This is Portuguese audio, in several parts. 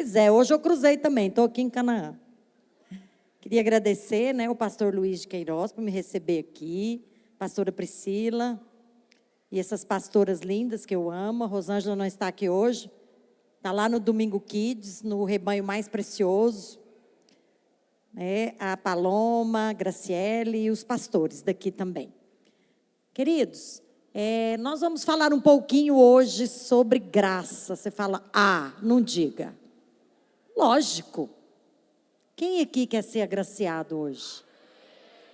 Pois é, hoje eu cruzei também, estou aqui em Canaã. Queria agradecer, o pastor Luiz de Queiroz por me receber aqui, pastora Priscila e essas pastoras lindas que eu amo. A Rosângela não está aqui hoje, está lá no Domingo Kids, no rebanho mais precioso. A Paloma, a Graciele e os pastores daqui também. Queridos, nós vamos falar um pouquinho hoje sobre graça. Você fala, não diga. Lógico. Quem aqui quer ser agraciado hoje?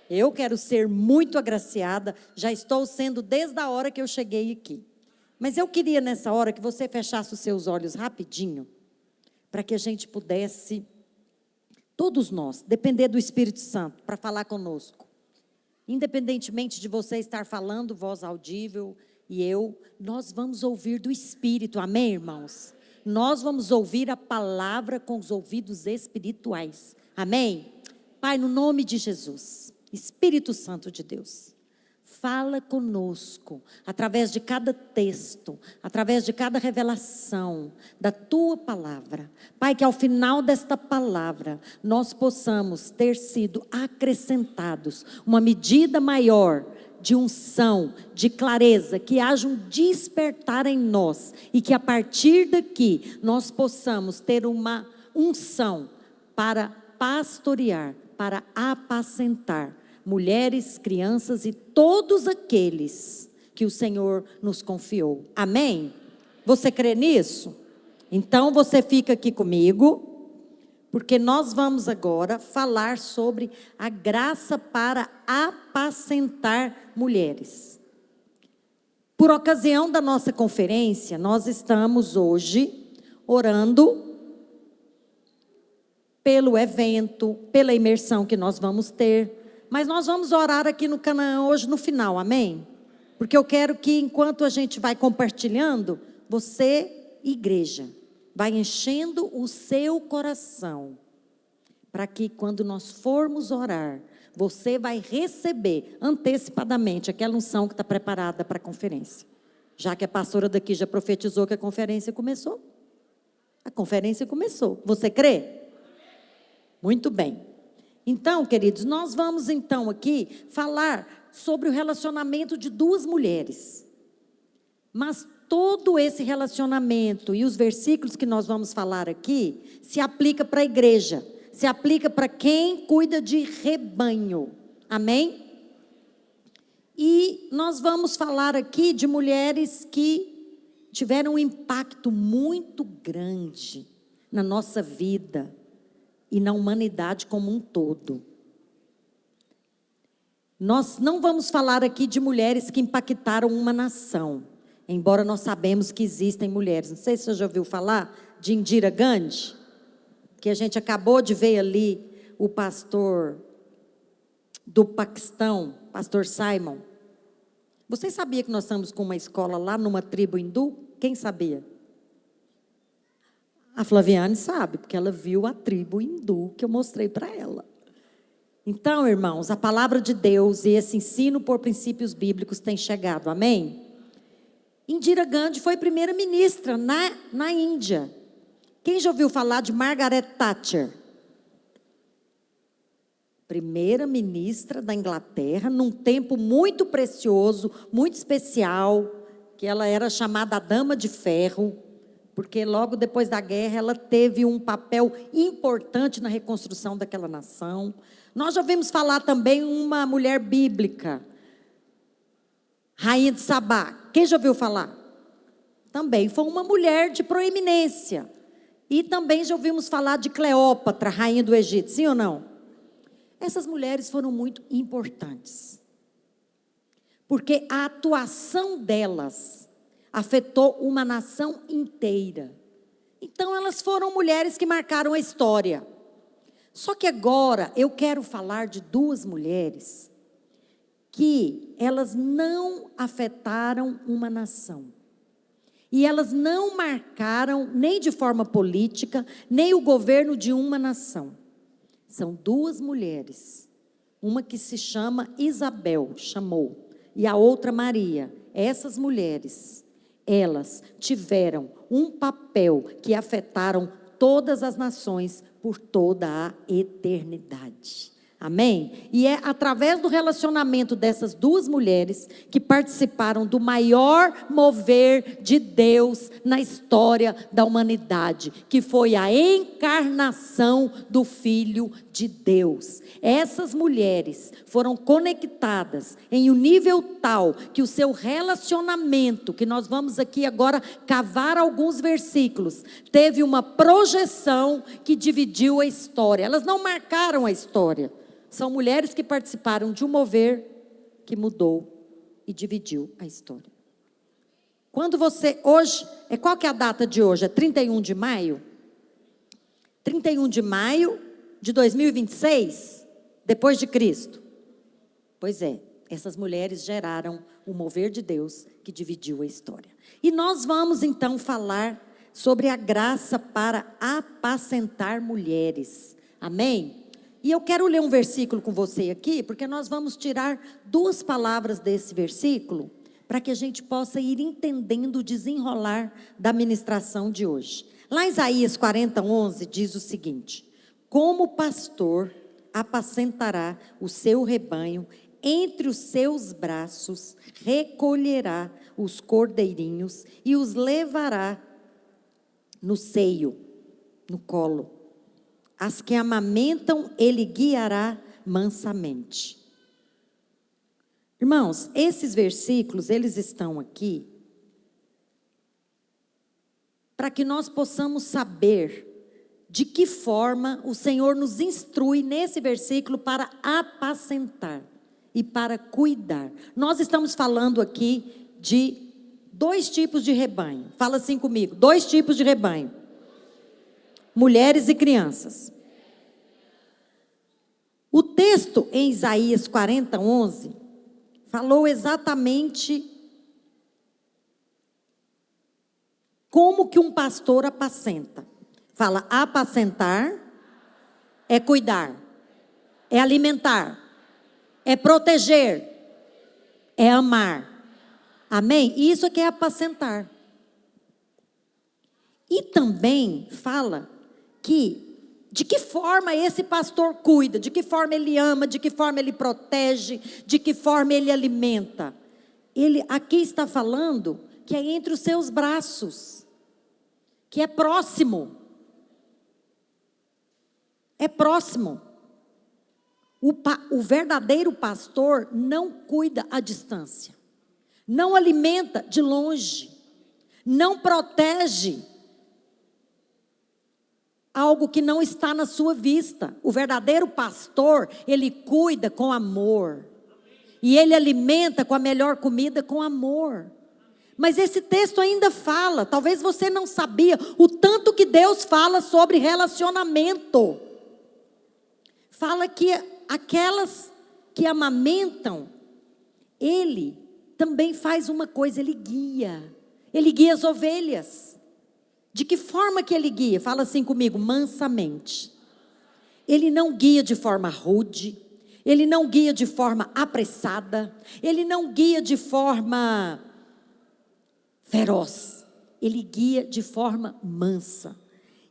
Eu quero ser muito agraciada, já estou sendo desde a hora que eu cheguei aqui. Mas eu queria nessa hora que você fechasse os seus olhos rapidinho, para que a gente pudesse, todos nós, depender do Espírito Santo para falar conosco. Independentemente de você estar falando, voz audível e nós vamos ouvir do Espírito, amém, irmãos? Nós vamos ouvir a palavra com os ouvidos espirituais, amém? Pai, no nome de Jesus, Espírito Santo de Deus, fala conosco, através de cada texto, através de cada revelação da Tua palavra. Pai, que ao final desta palavra, nós possamos ter sido acrescentados uma medida maior de unção, de clareza, que haja um despertar em nós, e que a partir daqui, nós possamos ter uma unção para pastorear, para apacentar mulheres, crianças e todos aqueles que o Senhor nos confiou. Amém? Você crê nisso? Então você fica aqui comigo, porque nós vamos agora falar sobre a graça para apacentar mulheres. Por ocasião da nossa conferência, nós estamos hoje orando pelo evento, pela imersão que nós vamos ter. Mas nós vamos orar aqui no Canaã hoje no final, amém? Porque eu quero que enquanto a gente vai compartilhando, você, igreja, vai enchendo o seu coração, para que quando nós formos orar, você vai receber antecipadamente aquela unção que está preparada para a conferência. Já que a pastora daqui já profetizou que a conferência começou. A conferência começou. Você crê? Muito bem. Então, queridos, nós vamos então aqui falar sobre o relacionamento de duas mulheres. Mas todo esse relacionamento e os versículos que nós vamos falar aqui se aplica para a igreja, se aplica para quem cuida de rebanho. Amém? E nós vamos falar aqui de mulheres que tiveram um impacto muito grande na nossa vida e na humanidade como um todo. Nós não vamos falar aqui de mulheres que impactaram uma nação, embora nós sabemos que existem mulheres. Não sei se você já ouviu falar de Indira Gandhi, que a gente acabou de ver ali o pastor do Paquistão, pastor Simon. Vocês sabiam que nós estamos com uma escola lá numa tribo hindu? Quem sabia? A Flaviane sabe, porque ela viu a tribo hindu que eu mostrei para ela. Então, irmãos, a palavra de Deus e esse ensino por princípios bíblicos tem chegado, amém? Indira Gandhi foi primeira-ministra na Índia. Quem já ouviu falar de Margaret Thatcher? Primeira-ministra da Inglaterra, num tempo muito precioso, muito especial, que ela era chamada a Dama de Ferro, porque logo depois da guerra ela teve um papel importante na reconstrução daquela nação. Nós já ouvimos falar também uma mulher bíblica, Rainha de Sabá. Quem já ouviu falar? Também foi uma mulher de proeminência. E também já ouvimos falar de Cleópatra, rainha do Egito, sim ou não? Essas mulheres foram muito importantes, porque a atuação delas afetou uma nação inteira. Então elas foram mulheres que marcaram a história. Só que agora eu quero falar de duas mulheres que elas não afetaram uma nação. E elas não marcaram nem de forma política, nem o governo de uma nação. São duas mulheres. Uma que se chama Isabel, chamou, e a outra Maria. Essas mulheres, elas tiveram um papel que afetaram todas as nações por toda a eternidade. Amém? E é através do relacionamento dessas duas mulheres que participaram do maior mover de Deus na história da humanidade, que foi a encarnação do Filho de Deus. Essas mulheres foram conectadas em um nível tal que o seu relacionamento, que nós vamos aqui agora cavar alguns versículos, teve uma projeção que dividiu a história. Elas não marcaram a história. São mulheres que participaram de um mover que mudou e dividiu a história. Quando você, hoje, qual que é a data de hoje? É 31 de maio? 31 de maio de 2026, depois de Cristo. Pois é, essas mulheres geraram o mover de Deus que dividiu a história. E nós vamos então falar sobre a graça para apacentar mulheres. Amém? E eu quero ler um versículo com você aqui, porque nós vamos tirar duas palavras desse versículo, para que a gente possa ir entendendo o desenrolar da ministração de hoje. Lá em Isaías 40:11 diz o seguinte: como o pastor apacentará o seu rebanho, entre os seus braços recolherá os cordeirinhos e os levará no seio, no colo. As que amamentam, ele guiará mansamente. Irmãos, esses versículos, eles estão aqui para que nós possamos saber de que forma o Senhor nos instrui nesse versículo para apacentar e para cuidar. Nós estamos falando aqui de dois tipos de rebanho. Fala assim comigo, dois tipos de rebanho. Mulheres e crianças. O texto em Isaías 40:11 falou exatamente como que um pastor apacenta. Fala, apacentar é cuidar, é alimentar, é proteger, é amar. Amém? Isso é que é apacentar. E também fala de que forma esse pastor cuida, de que forma ele ama, de que forma ele protege, de que forma ele alimenta. Ele aqui está falando que é entre os seus braços, que é próximo. É próximo. O verdadeiro pastor não cuida à distância, não alimenta de longe, não protege algo que não está na sua vista. O verdadeiro pastor, ele cuida com amor. E ele alimenta com a melhor comida com amor. Mas esse texto ainda fala, talvez você não sabia, o tanto que Deus fala sobre relacionamento. Fala que aquelas que amamentam, ele também faz uma coisa, ele guia as ovelhas. De que forma que ele guia? Fala assim comigo, mansamente. Ele não guia de forma rude, ele não guia de forma apressada, ele não guia de forma feroz, ele guia de forma mansa.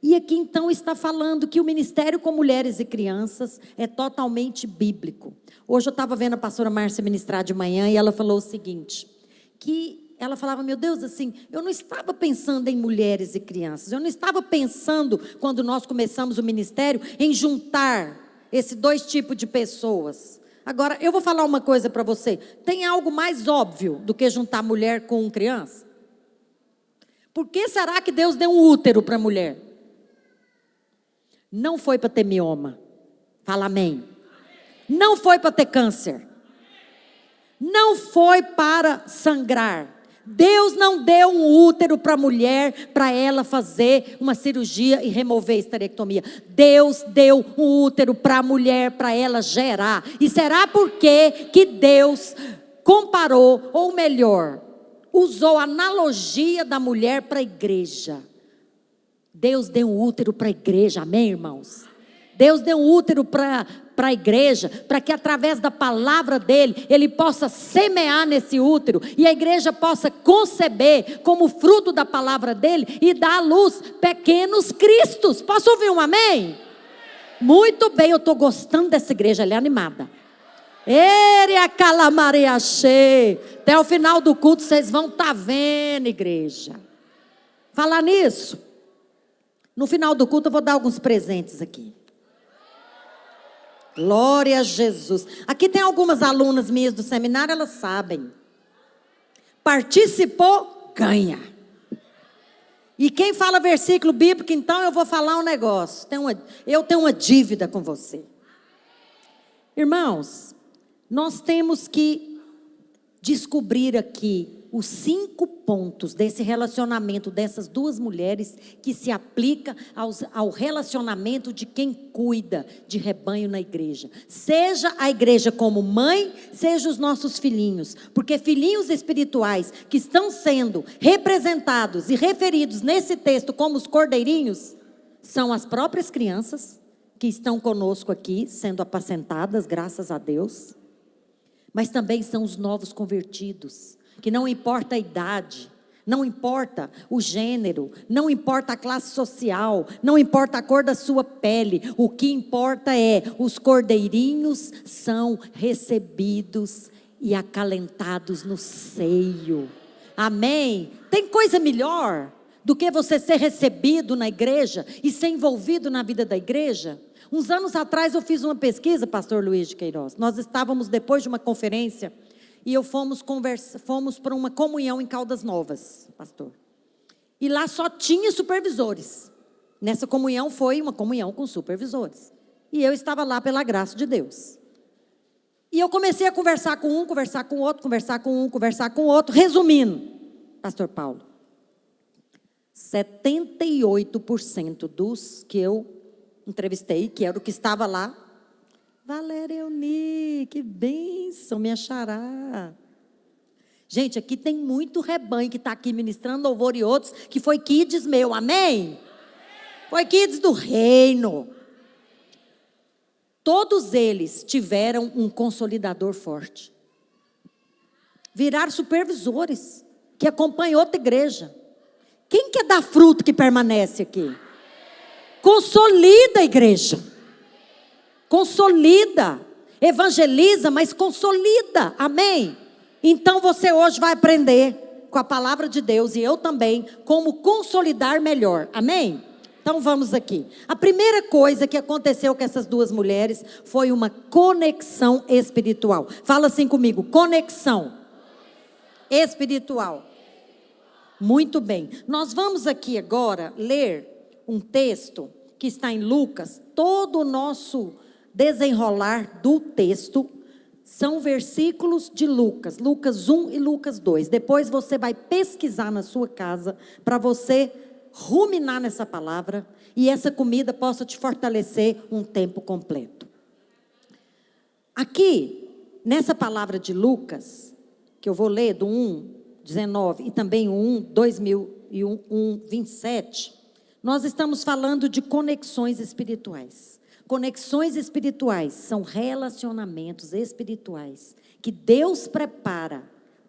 E aqui então está falando que o ministério com mulheres e crianças é totalmente bíblico. Hoje eu estava vendo a pastora Márcia ministrar de manhã e ela falou o seguinte, que ela falava, meu Deus, assim, eu não estava pensando em mulheres e crianças, eu não estava pensando, quando nós começamos o ministério, em juntar esses dois tipos de pessoas. Agora, eu vou falar uma coisa para você, tem algo mais óbvio do que juntar mulher com criança? Por que será que Deus deu um útero para a mulher? Não foi para ter mioma, fala amém. Não foi para ter câncer, não foi para sangrar. Deus não deu um útero para a mulher, para ela fazer uma cirurgia e remover a esterectomia. Deus deu um útero para a mulher, para ela gerar. E será porque que Deus comparou, ou melhor, usou a analogia da mulher para a igreja? Deus deu um útero para a igreja, amém, irmãos? Deus deu um útero para a igreja, para que através da palavra dele, ele possa semear nesse útero, e a igreja possa conceber como fruto da palavra dele, e dar à luz pequenos cristos. Posso ouvir um amém? Muito bem, eu estou gostando dessa igreja, ela é animada. Até o final do culto vocês vão estar vendo, igreja. Falar nisso, no final do culto eu vou dar alguns presentes aqui. Glória a Jesus. Aqui tem algumas alunas minhas do seminário, elas sabem. Participou, ganha. E quem fala versículo bíblico, então eu vou falar um negócio. Eu tenho uma dívida com você. Irmãos, nós temos que descobrir aqui os 5 pontos desse relacionamento dessas duas mulheres que se aplica ao relacionamento de quem cuida de rebanho na igreja. Seja a igreja como mãe, seja os nossos filhinhos. Porque filhinhos espirituais que estão sendo representados e referidos nesse texto como os cordeirinhos, são as próprias crianças que estão conosco aqui, sendo apacentadas, graças a Deus. Mas também são os novos convertidos, que não importa a idade, não importa o gênero, não importa a classe social, não importa a cor da sua pele, o que importa é, os cordeirinhos são recebidos e acalentados no seio. Amém? Tem coisa melhor do que você ser recebido na igreja e ser envolvido na vida da igreja? Uns anos atrás eu fiz uma pesquisa, pastor Luiz de Queiroz. Nós estávamos depois de uma conferência e fomos para uma comunhão em Caldas Novas, pastor. E lá só tinha supervisores. Nessa comunhão foi uma comunhão com supervisores. E eu estava lá pela graça de Deus. E eu comecei a conversar com um, conversar com outro, conversar com um, conversar com outro. Resumindo, pastor Paulo, 78% dos que eu entrevistei, que era o que estava lá, Valéria Euni, que bênção, minha xará. Gente, aqui tem muito rebanho que está aqui ministrando louvor e outros, que foi kids meu, amém? Foi kids do reino. Todos eles tiveram um consolidador forte. Viraram supervisores, que acompanham outra igreja. Quem quer dar fruto que permanece aqui? Consolida a igreja. Consolida. Evangeliza, mas consolida. Amém? Então você hoje vai aprender com a palavra de Deus, e eu também, como consolidar melhor. Amém? Então vamos aqui. A primeira coisa que aconteceu com essas duas mulheres foi uma conexão espiritual. Fala assim comigo: conexão espiritual. Muito bem. Nós vamos aqui agora ler um texto que está em Lucas. Todo o nosso desenrolar do texto são versículos de Lucas. Lucas 1 e Lucas 2. Depois você vai pesquisar na sua casa para você ruminar nessa palavra e essa comida possa te fortalecer um tempo completo. Aqui, nessa palavra de Lucas, que eu vou ler do 1:19 e também o 1:27, nós estamos falando de conexões espirituais. Conexões espirituais são relacionamentos espirituais que Deus prepara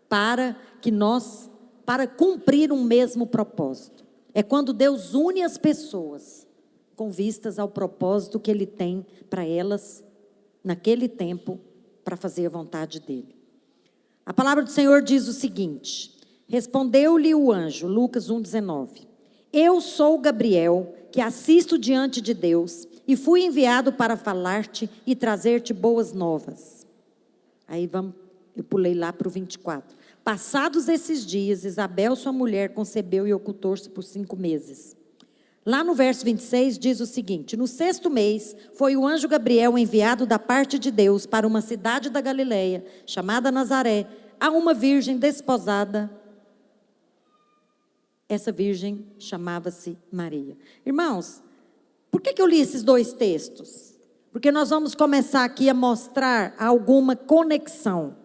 para cumprir um mesmo propósito. É quando Deus une as pessoas com vistas ao propósito que Ele tem para elas naquele tempo, para fazer a vontade dEle. A palavra do Senhor diz o seguinte: respondeu-lhe o anjo, Lucas 1:19, eu sou Gabriel, que assisto diante de Deus, e fui enviado para falar-te e trazer-te boas novas. Aí eu pulei lá para o 24. Passados esses dias, Isabel, sua mulher, concebeu e ocultou-se por 5 meses. Lá no verso 26 diz o seguinte: no 6º mês, foi o anjo Gabriel enviado da parte de Deus para uma cidade da Galileia, chamada Nazaré, a uma virgem desposada. Essa virgem chamava-se Maria. Irmãos, por que eu li esses 2 textos? Porque nós vamos começar aqui a mostrar alguma conexão.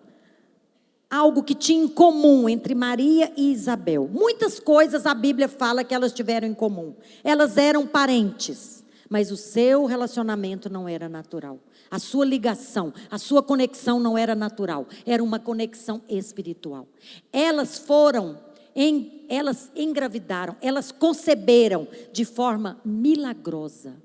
Algo que tinha em comum entre Maria e Isabel. Muitas coisas a Bíblia fala que elas tiveram em comum. Elas eram parentes. mas o seu relacionamento não era natural. A sua ligação, a sua conexão não era natural, era uma conexão espiritual. Elas engravidaram, elas conceberam de forma milagrosa.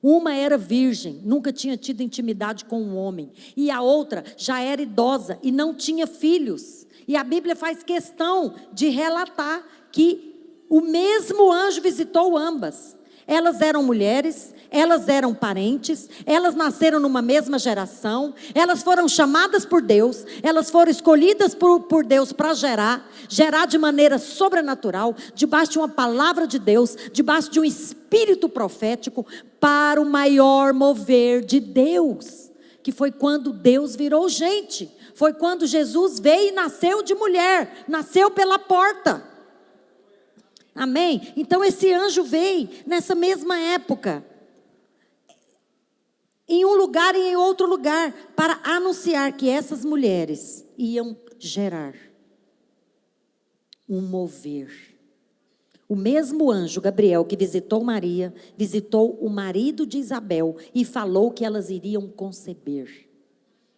Uma era virgem, nunca tinha tido intimidade com um homem, e a outra já era idosa e não tinha filhos. E a Bíblia faz questão de relatar que o mesmo anjo visitou ambas. Elas eram mulheres, elas eram parentes, elas nasceram numa mesma geração, elas foram chamadas por Deus, elas foram escolhidas por Deus para gerar de maneira sobrenatural, debaixo de uma palavra de Deus, debaixo de um espírito profético, para o maior mover de Deus, que foi quando Deus virou gente, foi quando Jesus veio e nasceu de mulher, nasceu pela porta. Amém? Então esse anjo veio nessa mesma época, em um lugar e em outro lugar, para anunciar que essas mulheres iam gerar um mover. O mesmo anjo, Gabriel, que visitou Maria, visitou o marido de Isabel e falou que elas iriam conceber.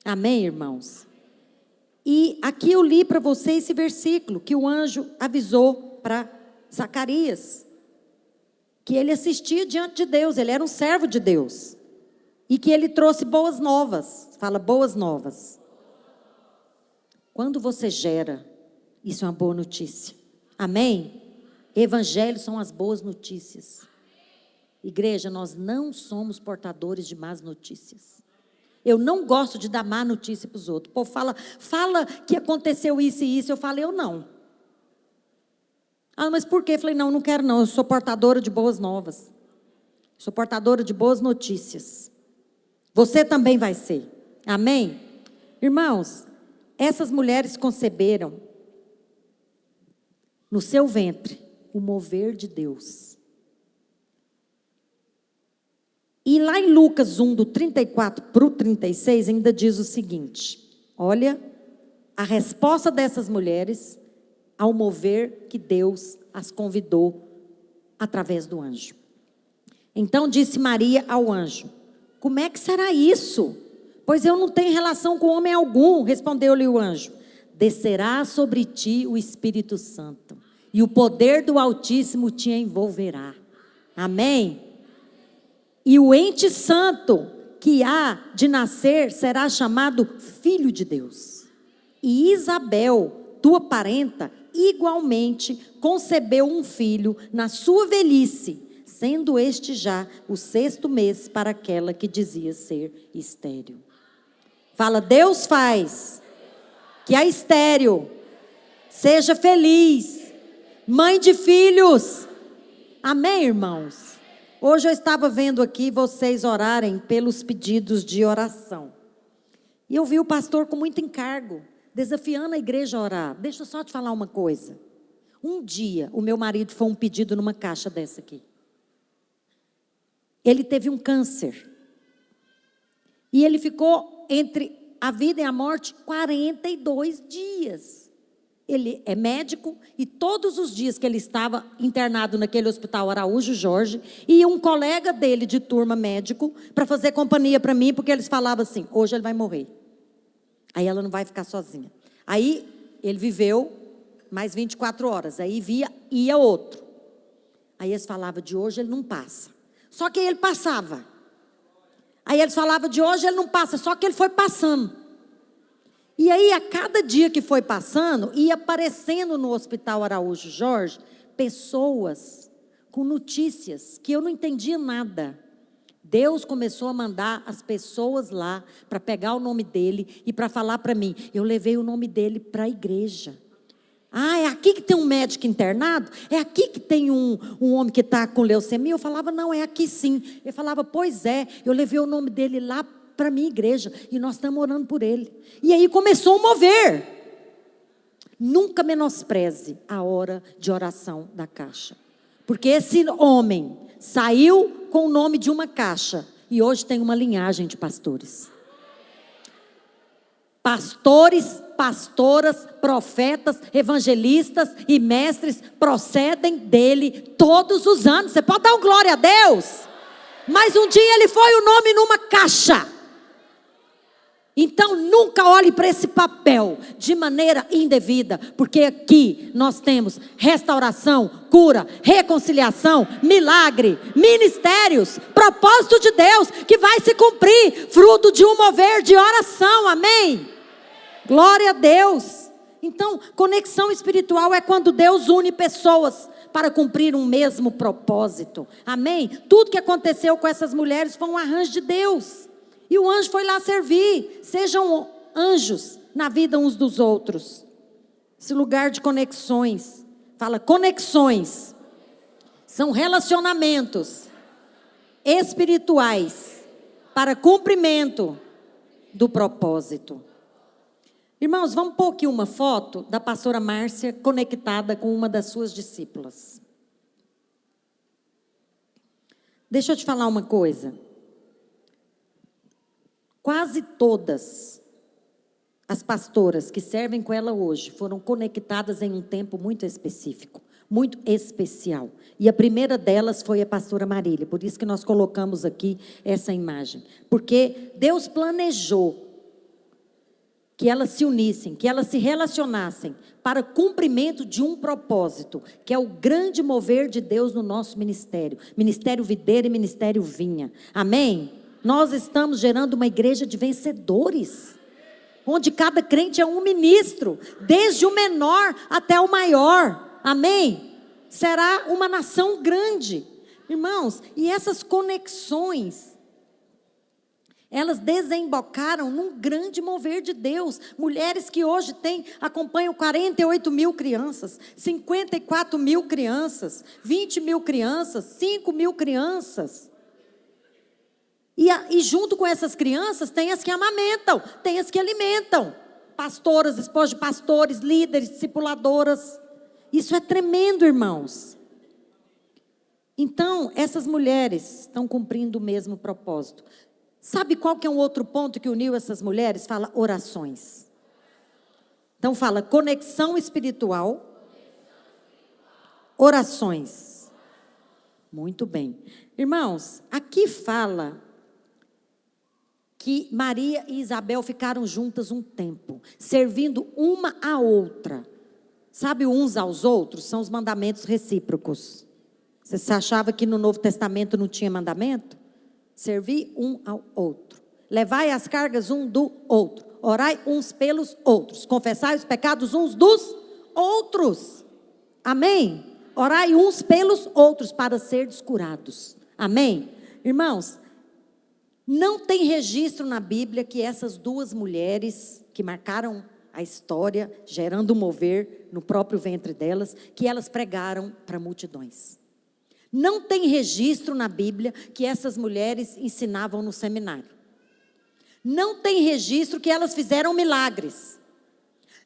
Amém, irmãos? E aqui eu li para você esse versículo que o anjo avisou para Zacarias, que ele assistia diante de Deus, ele era um servo de Deus, e que ele trouxe boas novas. Fala, boas novas. Quando você gera, isso é uma boa notícia. Amém? Evangelho são as boas notícias. Igreja, nós não somos portadores de más notícias. Eu não gosto de dar má notícia para os outros. O povo fala que aconteceu isso e isso. Eu falei, eu não. Ah, mas por quê? Eu falei, não quero não. Eu sou portadora de boas novas. Sou portadora de boas notícias. Você também vai ser. Amém? Irmãos, essas mulheres conceberam no seu ventre o mover de Deus. E lá em Lucas 1, do 34 para o 36, ainda diz o seguinte: olha a resposta dessas mulheres ao mover que Deus as convidou através do anjo. Então disse Maria ao anjo: como é que será isso? Pois eu não tenho relação com homem algum. Respondeu-lhe o anjo: descerá sobre ti o Espírito Santo, e o poder do Altíssimo te envolverá. Amém? E o ente santo que há de nascer será chamado Filho de Deus. E Isabel, tua parenta, igualmente concebeu um filho na sua velhice, sendo este já o 6º mês para aquela que dizia ser estéril. Fala, Deus faz que a estéril seja feliz, mãe de filhos. Amém, irmãos? Hoje eu estava vendo aqui vocês orarem pelos pedidos de oração. E eu vi o pastor com muito encargo, desafiando a igreja a orar. Deixa eu só te falar uma coisa. Um dia, o meu marido foi um pedido numa caixa dessa aqui. Ele teve um câncer. E ele ficou entre a vida e a morte 42 dias. Ele é médico e todos os dias que ele estava internado naquele hospital Araújo Jorge, ia um colega dele de turma médico para fazer companhia para mim, porque eles falavam assim, hoje ele vai morrer. Aí ela não vai ficar sozinha. Aí ele viveu mais 24 horas, aí ia outro. Aí eles falavam, de hoje ele não passa. Só que ele passava. Aí eles falavam, de hoje ele não passa, só que ele foi passando. E aí, a cada dia que foi passando, ia aparecendo no Hospital Araújo Jorge, pessoas com notícias que eu não entendia nada. Deus começou a mandar as pessoas lá para pegar o nome dele e para falar para mim. Eu levei o nome dele para a igreja. Ah, é aqui que tem um médico internado? É aqui que tem um homem que está com leucemia? Eu falava, não, é aqui sim. Ele falava, pois é, eu levei o nome dele lá para a minha igreja, e nós estamos orando por ele. E aí começou a mover. Nunca menospreze a hora de oração da caixa. Porque esse homem saiu com o nome de uma caixa, e hoje tem uma linhagem de pastores. Pastores, pastoras, profetas, evangelistas e mestres procedem dele todos os anos. Você pode dar um glória a Deus? Mas um dia ele foi o nome numa caixa. Então nunca olhe para esse papel de maneira indevida, porque aqui nós temos restauração, cura, reconciliação, milagre, ministérios, propósito de Deus que vai se cumprir, fruto de um mover de oração, amém? Glória a Deus. Então, conexão espiritual é quando Deus une pessoas para cumprir um mesmo propósito, amém? Tudo que aconteceu com essas mulheres foi um arranjo de Deus. E o anjo foi lá servir. Sejam anjos na vida uns dos outros. Esse lugar de conexões. Fala, conexões. São relacionamentos espirituais para cumprimento do propósito. Irmãos, vamos pôr aqui uma foto da pastora Márcia conectada com uma das suas discípulas. Deixa eu te falar uma coisa. Quase todas as pastoras que servem com ela hoje foram conectadas em um tempo muito específico, muito especial. E a primeira delas foi a pastora Marília, por isso que nós colocamos aqui essa imagem. Porque Deus planejou que elas se unissem, que elas se relacionassem para cumprimento de um propósito, que é o grande mover de Deus no nosso ministério. Ministério Videira e Ministério Vinha. Amém? Nós estamos gerando uma igreja de vencedores, onde cada crente é um ministro, desde o menor até o maior, amém? Será uma nação grande, irmãos, e essas conexões, elas desembocaram num grande mover de Deus. Mulheres que hoje acompanham 48 mil crianças, 54 mil crianças, 20 mil crianças, 5 mil crianças. E junto com essas crianças, tem as que amamentam, tem as que alimentam. Pastoras, esposas de pastores, líderes, discipuladoras. Isso é tremendo, irmãos. Então, essas mulheres estão cumprindo o mesmo propósito. Sabe qual que é um outro ponto que uniu essas mulheres? Fala orações. Então fala conexão espiritual, orações. Muito bem. Irmãos, aqui fala que Maria e Isabel ficaram juntas um tempo, servindo uma à outra. Sabe, uns aos outros são os mandamentos recíprocos. Você achava que no Novo Testamento não tinha mandamento? Servir um ao outro. Levai as cargas um do outro. Orai uns pelos outros. Confessai os pecados uns dos outros. Amém? Orai uns pelos outros para serdes curados. Amém? Irmãos, não tem registro na Bíblia que essas duas mulheres que marcaram a história, gerando um mover no próprio ventre delas, que elas pregaram para multidões. Não tem registro na Bíblia que essas mulheres ensinavam no seminário. Não tem registro que elas fizeram milagres.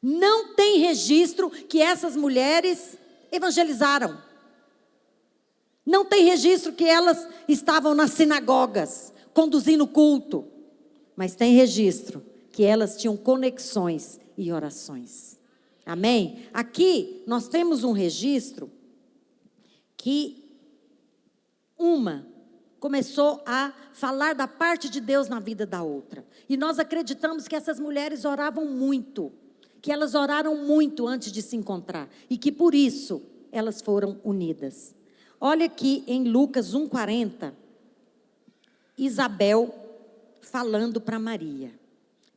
Não tem registro que essas mulheres evangelizaram. Não tem registro que elas estavam nas sinagogas, conduzindo culto. Mas tem registro que elas tinham conexões e orações. Amém? Aqui nós temos um registro que uma começou a falar da parte de Deus na vida da outra. E nós acreditamos que essas mulheres oravam muito, que elas oraram muito antes de se encontrar e que por isso elas foram unidas. Olha aqui em Lucas 1:40, Isabel falando para Maria: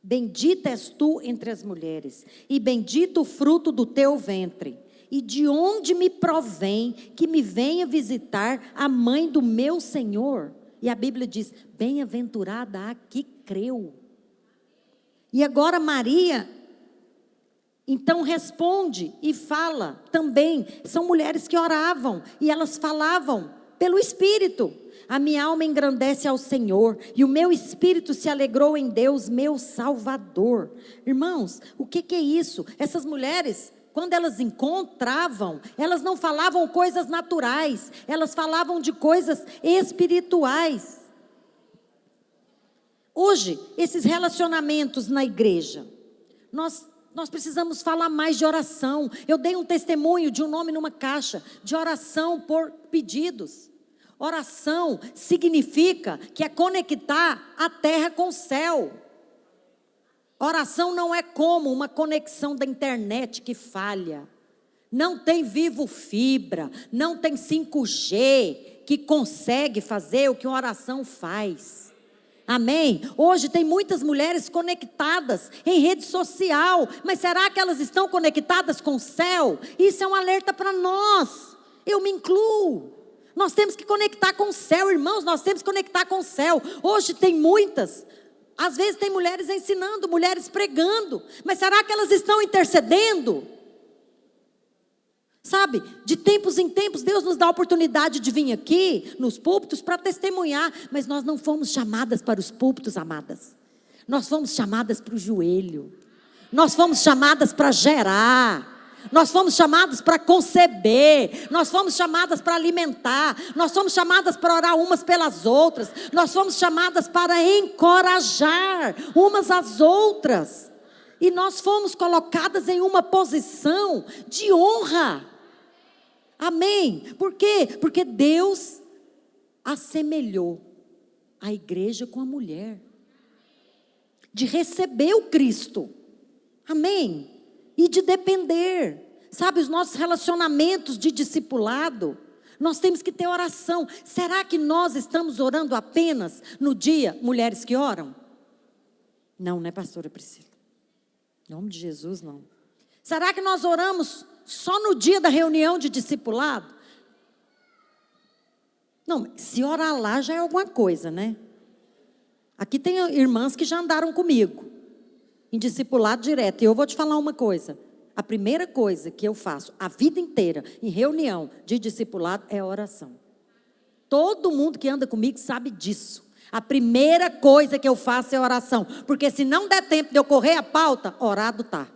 bendita és tu entre as mulheres, e bendito o fruto do teu ventre. E de onde me provém que me venha visitar a mãe do meu Senhor? E a Bíblia diz: bem-aventurada a que creu. E agora Maria, então responde e fala também. São mulheres que oravam e elas falavam pelo Espírito. A minha alma engrandece ao Senhor e o meu espírito se alegrou em Deus, meu Salvador. Irmãos, o que é isso? Essas mulheres, quando elas encontravam, elas não falavam coisas naturais, elas falavam de coisas espirituais. Hoje, esses relacionamentos na igreja, nós precisamos falar mais de oração. Eu dei um testemunho de um nome numa caixa, de oração por pedidos. Oração significa que é conectar a terra com o céu. Oração não é como uma conexão da internet que falha. Não tem Vivo Fibra, não tem 5G que consegue fazer o que uma oração faz. Amém? Hoje tem muitas mulheres conectadas em rede social, mas será que elas estão conectadas com o céu? Isso é um alerta para nós, eu me incluo. Nós temos que conectar com o céu, irmãos, nós temos que conectar com o céu. Hoje tem muitas, às vezes tem mulheres ensinando, mulheres pregando, mas será que elas estão intercedendo? Sabe, de tempos em tempos, Deus nos dá a oportunidade de vir aqui, nos púlpitos, para testemunhar. Mas nós não fomos chamadas para os púlpitos, amadas. Nós fomos chamadas para o joelho. Nós fomos chamadas para gerar. Nós fomos chamadas para conceber. Nós fomos chamadas para alimentar. Nós fomos chamadas para orar umas pelas outras. Nós fomos chamadas para encorajar umas às outras. E nós fomos colocadas em uma posição de honra. Amém? Por quê? Porque Deus assemelhou a igreja com a mulher. De receber o Cristo. Amém? E de depender. Sabe, os nossos relacionamentos de discipulado, nós temos que ter oração. Será que nós estamos orando apenas no dia, mulheres que oram? Não, né, pastora Priscila? Em nome de Jesus, não. Será que nós oramos só no dia da reunião de discipulado? Não, se orar lá já é alguma coisa, né? Aqui tem irmãs que já andaram comigo em discipulado direto. E eu vou te falar uma coisa. A primeira coisa que eu faço a vida inteira em reunião de discipulado é a oração. Todo mundo que anda comigo sabe disso. A primeira coisa que eu faço é oração. Porque se não der tempo de eu correr a pauta, orado está.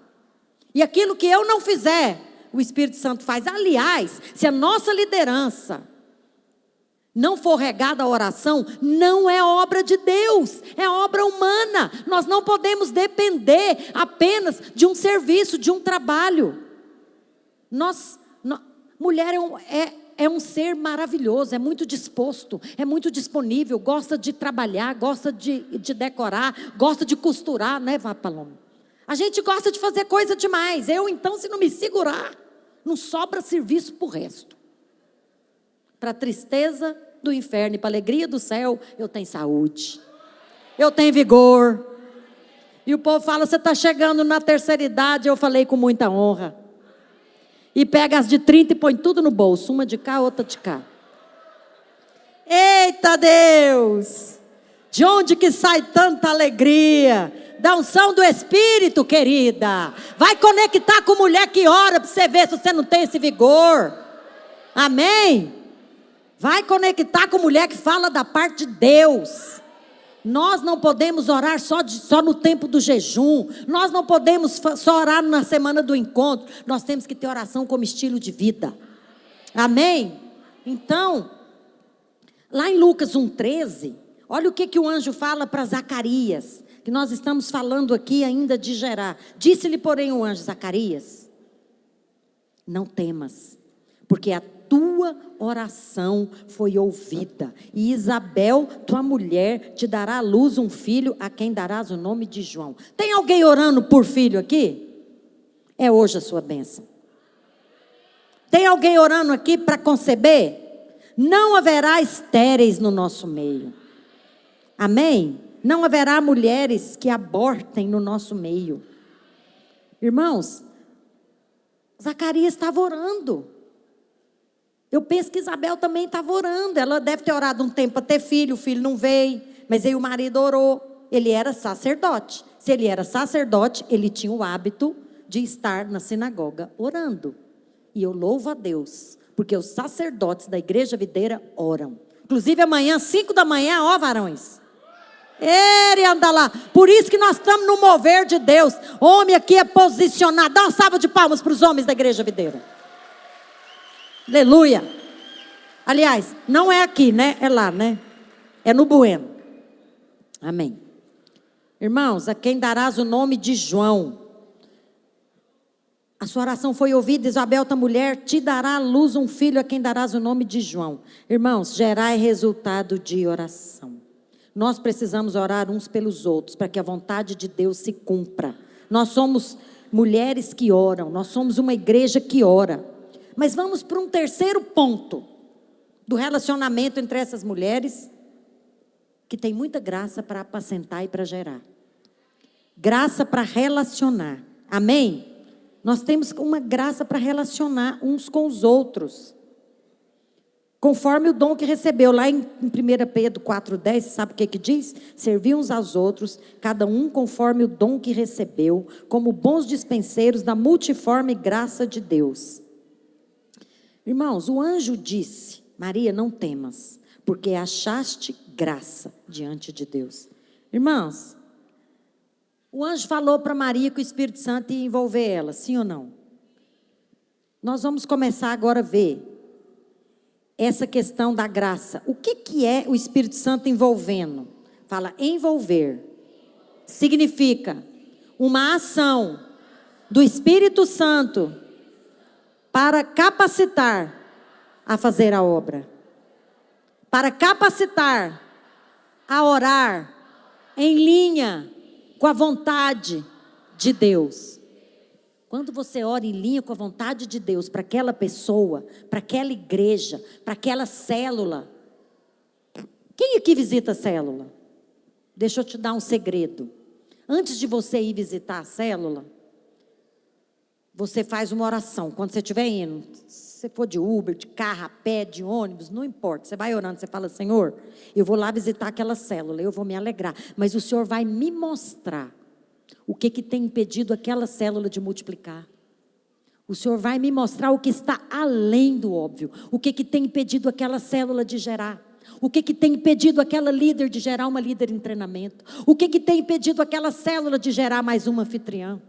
E aquilo que eu não fizer, o Espírito Santo faz. Aliás, se a nossa liderança não for regada a oração, não é obra de Deus, é obra humana. Nós não podemos depender apenas de um serviço, de um trabalho. Mulher é um ser maravilhoso, é muito disposto, é muito disponível, gosta de trabalhar, gosta de decorar, gosta de costurar, né, Vá Paloma? A gente gosta de fazer coisa demais. Eu, então, se não me segurar, não sobra serviço para o resto. Para a tristeza do inferno e para a alegria do céu, eu tenho saúde. Eu tenho vigor. E o povo fala, você está chegando na terceira idade. Eu falei com muita honra. E pega as de 30 e põe tudo no bolso. Uma de cá, outra de cá. Eita Deus! De onde que sai tanta alegria? Da unção do Espírito, querida. Vai conectar com mulher que ora para você ver se você não tem esse vigor. Amém? Vai conectar com mulher que fala da parte de Deus. Nós não podemos orar só no tempo do jejum. Nós não podemos só orar na semana do encontro. Nós temos que ter oração como estilo de vida. Amém? Então, lá em Lucas 1,13, olha o que o anjo fala para Zacarias. Que nós estamos falando aqui ainda de gerar. Disse-lhe, porém, o anjo: Zacarias, não temas, porque a tua oração foi ouvida. E Isabel, tua mulher, te dará à luz um filho, a quem darás o nome de João. Tem alguém orando por filho aqui? É hoje a sua bênção. Tem alguém orando aqui para conceber? Não haverá estéreis no nosso meio. Amém? Não haverá mulheres que abortem no nosso meio. Irmãos, Zacarias estava orando. Eu penso que Isabel também estava orando. Ela deve ter orado um tempo para ter filho, o filho não veio. Mas aí o marido orou. Ele era sacerdote. Se ele era sacerdote, ele tinha o hábito de estar na sinagoga orando. E eu louvo a Deus, porque os sacerdotes da igreja videira oram. Inclusive amanhã, 5 da manhã, ó varões. Ele anda lá. Por isso que nós estamos no mover de Deus. Homem aqui é posicionado. Dá uma salva de palmas para os homens da igreja videira. Aleluia. Aliás, não é aqui, né? É lá, né? É no Bueno. Amém. Irmãos, a quem darás o nome de João. A sua oração foi ouvida, Isabel, tua mulher, te dará à luz um filho a quem darás o nome de João. Irmãos, gerar é resultado de oração. Nós precisamos orar uns pelos outros, para que a vontade de Deus se cumpra. Nós somos mulheres que oram, nós somos uma igreja que ora. Mas vamos para um terceiro ponto do relacionamento entre essas mulheres, que tem muita graça para apacentar e para gerar. Graça para relacionar. Amém? Nós temos uma graça para relacionar uns com os outros. Conforme o dom que recebeu. Lá em 1 Pedro 4,10, sabe o que diz? Servir uns aos outros, cada um conforme o dom que recebeu, como bons dispenseiros da multiforme graça de Deus. Irmãos, o anjo disse, Maria, não temas, porque achaste graça diante de Deus. Irmãos, o anjo falou para Maria que o Espírito Santo ia envolver ela, sim ou não? Nós vamos começar agora a ver essa questão da graça. O que é o Espírito Santo envolvendo? Fala, envolver. Significa uma ação do Espírito Santo para capacitar a fazer a obra. Para capacitar a orar em linha com a vontade de Deus. Quando você ora em linha com a vontade de Deus para aquela pessoa, para aquela igreja, para aquela célula. Quem aqui visita a célula? Deixa eu te dar um segredo. Antes de você ir visitar a célula, você faz uma oração. Quando você estiver indo, se você for de Uber, de carro, a pé, de ônibus, não importa. Você vai orando, você fala, Senhor, eu vou lá visitar aquela célula, eu vou me alegrar. Mas o Senhor vai me mostrar o que tem impedido aquela célula de multiplicar. O Senhor vai me mostrar o que está além do óbvio. O que tem impedido aquela célula de gerar. O que tem impedido aquela líder de gerar uma líder em treinamento. O que tem impedido aquela célula de gerar mais uma anfitriã.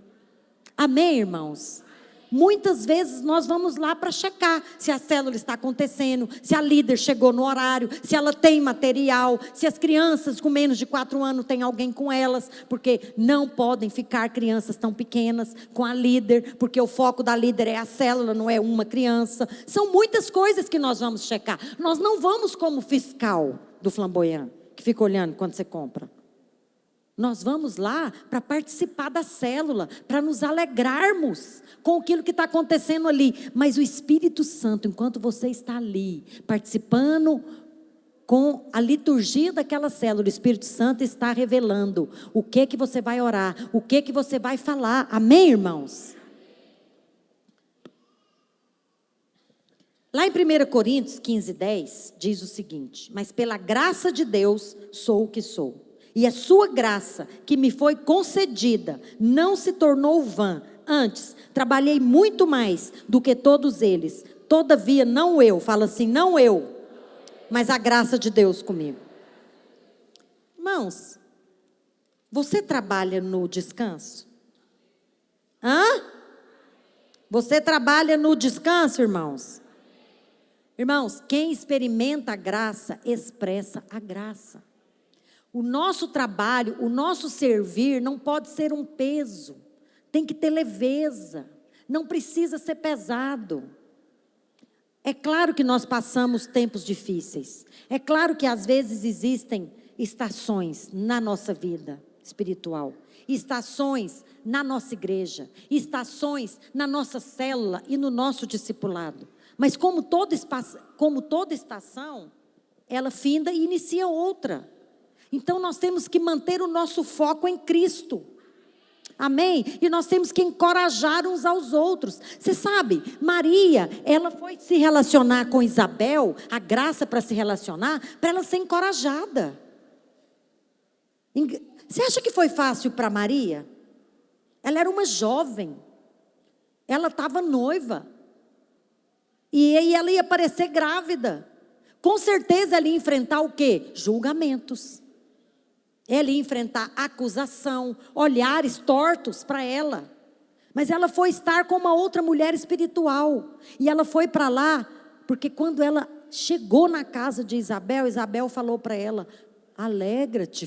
Amém, irmãos? Muitas vezes nós vamos lá para checar se a célula está acontecendo, se a líder chegou no horário, se ela tem material, se as crianças com menos de 4 anos têm alguém com elas, porque não podem ficar crianças tão pequenas com a líder, porque o foco da líder é a célula, não é uma criança. São muitas coisas que nós vamos checar. Nós não vamos como fiscal do flamboyant, que fica olhando quando você compra. Nós vamos lá para participar da célula, para nos alegrarmos com aquilo que está acontecendo ali. Mas o Espírito Santo, enquanto você está ali, participando com a liturgia daquela célula, o Espírito Santo está revelando o que você vai orar, o que você vai falar. Amém, irmãos? Lá em 1 Coríntios 15:10, diz o seguinte: mas pela graça de Deus sou o que sou. E a sua graça que me foi concedida não se tornou vã. Antes, trabalhei muito mais do que todos eles. Todavia, não eu, fala assim, não eu, mas a graça de Deus comigo. Irmãos, você trabalha no descanso? Hã? Você trabalha no descanso, irmãos? Irmãos, quem experimenta a graça, expressa a graça. O nosso trabalho, o nosso servir não pode ser um peso. Tem que ter leveza. Não precisa ser pesado. É claro que nós passamos tempos difíceis. É claro que às vezes existem estações na nossa vida espiritual. Estações na nossa igreja. Estações na nossa célula e no nosso discipulado. Mas como toda estação, ela finda e inicia outra. Então nós temos que manter o nosso foco em Cristo. Amém? E nós temos que encorajar uns aos outros. Você sabe, Maria, ela foi se relacionar com Isabel, a graça para se relacionar, para ela ser encorajada. Você acha que foi fácil para Maria? Ela era uma jovem. Ela estava noiva. E aí ela ia parecer grávida. Com certeza ela ia enfrentar o quê? Julgamentos. Ela ia enfrentar acusação, olhares tortos para ela. Mas ela foi estar com uma outra mulher espiritual. E ela foi para lá, porque quando ela chegou na casa de Isabel, Isabel falou para ela, alegra-te,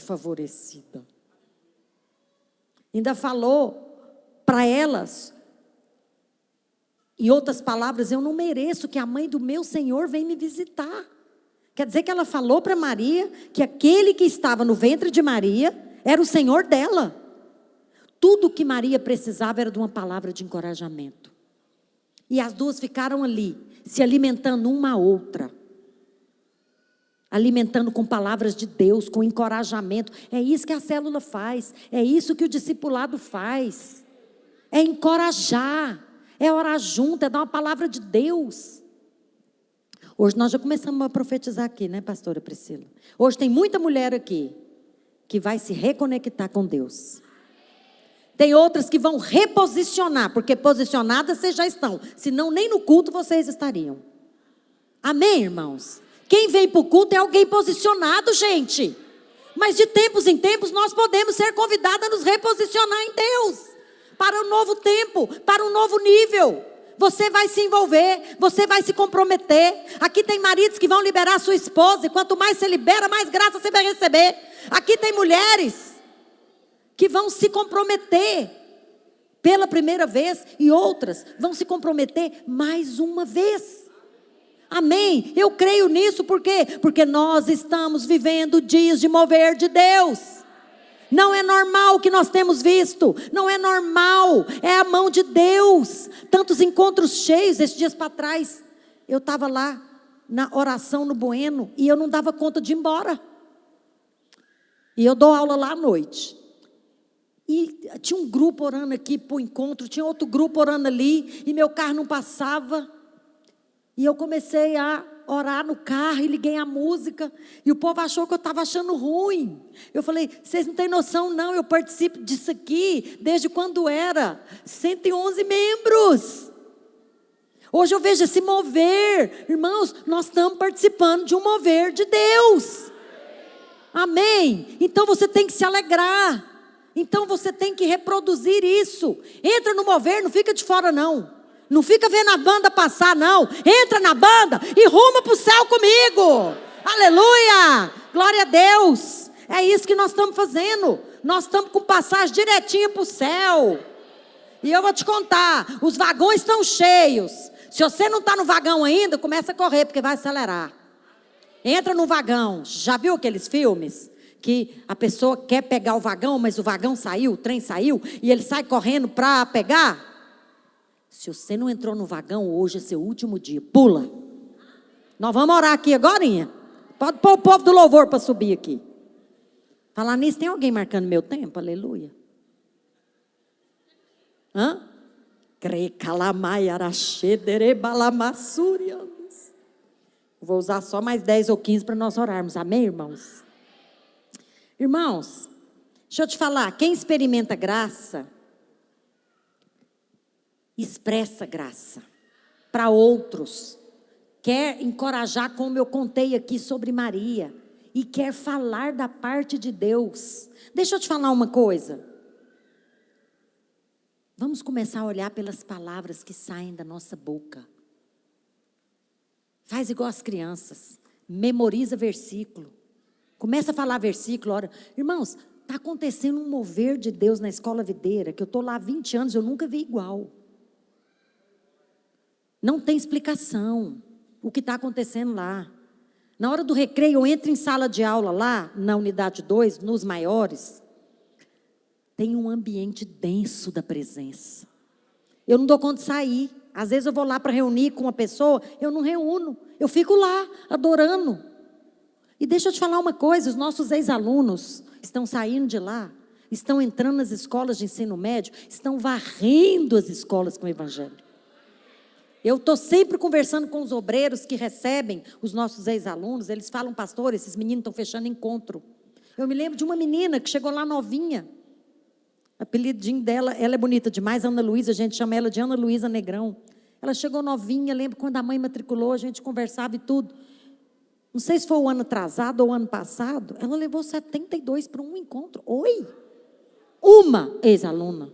Em outras palavras, eu não mereço que a mãe do meu Senhor venha me visitar. Quer dizer que ela falou para Maria que aquele que estava no ventre de Maria era o Senhor dela. Tudo que Maria precisava era de uma palavra de encorajamento. E as duas ficaram ali, se alimentando uma à outra. Alimentando com palavras de Deus, com encorajamento. É isso que a célula faz. É isso que o discipulado faz. É encorajar. É orar junto, é dar uma palavra de Deus. Hoje nós já começamos a profetizar aqui, né, pastora Priscila? Hoje tem muita mulher aqui que vai se reconectar com Deus. Tem outras que vão reposicionar, porque posicionadas vocês já estão. Senão nem no culto vocês estariam. Amém, irmãos? Quem vem para o culto é alguém posicionado, gente. Mas de tempos em tempos nós podemos ser convidados a nos reposicionar em Deus. Para um novo tempo, para um novo nível. Você vai se envolver, você vai se comprometer. Aqui tem maridos que vão liberar a sua esposa, e quanto mais você libera, mais graça você vai receber. Aqui tem mulheres que vão se comprometer pela primeira vez, e outras vão se comprometer mais uma vez. Amém? Eu creio nisso, por quê? Porque nós estamos vivendo dias de mover de Deus. Não é normal o que nós temos visto. Não é normal. É a mão de Deus. Tantos encontros cheios. Esses dias para trás, eu estava lá na oração no Bueno e eu não dava conta de ir embora. E eu dou aula lá à noite. E tinha um grupo orando aqui para o encontro, tinha outro grupo orando ali, e meu carro não passava. E eu comecei a orar no carro e liguei a música, e o povo achou que eu estava achando ruim. Eu falei, vocês não têm noção não, eu participo disso aqui desde quando era 111 membros. Hoje eu vejo esse mover. Irmãos, nós estamos participando de um mover de Deus. Amém? Então você tem que se alegrar. Então você tem que reproduzir isso. Entra no mover, não fica de fora não. Não fica vendo a banda passar, não. Entra na banda e ruma para o céu comigo. Aleluia! Glória a Deus. É isso que nós estamos fazendo. Nós estamos com passagem direitinho para o céu. E eu vou te contar, os vagões estão cheios. Se você não está no vagão ainda, começa a correr, porque vai acelerar. Entra no vagão. Já viu aqueles filmes? Que a pessoa quer pegar o vagão, mas o vagão saiu, o trem saiu, e ele sai correndo para pegar. Se você não entrou no vagão, hoje é seu último dia. Pula. Nós vamos orar aqui agorinha. Pode pôr o povo do louvor para subir aqui. Falar nisso, tem alguém marcando meu tempo? Aleluia. Hã? Vou usar só mais 10 ou 15 para nós orarmos. Amém, irmãos? Irmãos, deixa eu te falar. Quem experimenta graça expressa graça para outros, quer encorajar, como eu contei aqui sobre Maria, e quer falar da parte de Deus. Deixa eu te falar uma coisa. Vamos começar a olhar pelas palavras que saem da nossa boca. Faz igual as crianças, memoriza versículo, começa a falar versículo, ora. Irmãos, está acontecendo um mover de Deus na Escola Videira, que eu estou lá há 20 anos, eu nunca vi igual. Não tem explicação o que está acontecendo lá. Na hora do recreio, eu entro em sala de aula lá, na unidade 2, nos maiores. Tem um ambiente denso da presença. Eu não dou conta de sair. Às vezes eu vou lá para reunir com uma pessoa, eu não reúno. Eu fico lá, adorando. E deixa eu te falar uma coisa, os nossos ex-alunos estão saindo de lá, estão entrando nas escolas de ensino médio, estão varrendo as escolas com o evangelho. Eu estou sempre conversando com os obreiros que recebem os nossos ex-alunos. Eles falam, pastor, esses meninos estão fechando encontro. Eu me lembro de uma menina que chegou lá novinha. O apelidinho dela, ela é bonita demais, Ana Luísa, a gente chama ela de Ana Luísa Negrão. Ela chegou novinha, lembro quando a mãe matriculou, a gente conversava e tudo. Não sei se foi o ano atrasado ou o ano passado, ela levou 72 para um encontro. Oi! Uma ex-aluna.